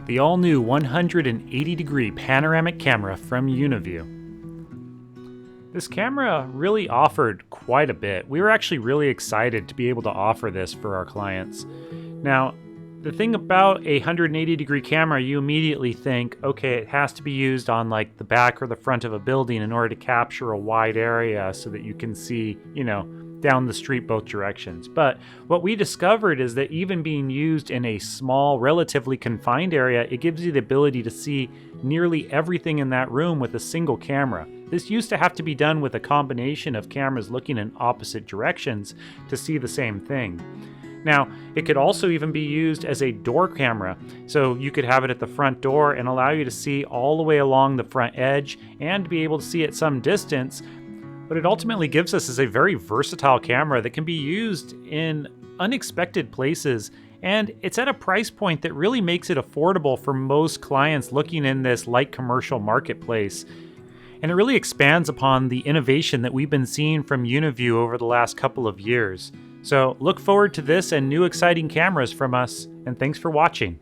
the all-new 180-degree panoramic camera from Uniview. This camera really offered quite a bit. We were actually really excited to be able to offer this for our clients. Now, the thing about a 180-degree camera, you immediately think, okay, it has to be used on like the back or the front of a building in order to capture a wide area so that you can see, down the street both directions. But what we discovered is that even being used in a small, relatively confined area, it gives you the ability to see nearly everything in that room with a single camera. This used to have to be done with a combination of cameras looking in opposite directions to see the same thing. Now, it could also even be used as a door camera, so you could have it at the front door and allow you to see all the way along the front edge and be able to see at some distance. What it ultimately gives us is a very versatile camera that can be used in unexpected places, and it's at a price point that really makes it affordable for most clients looking in this light commercial marketplace. And it really expands upon the innovation that we've been seeing from Uniview over the last couple of years. So look forward to this and new exciting cameras from us, and thanks for watching.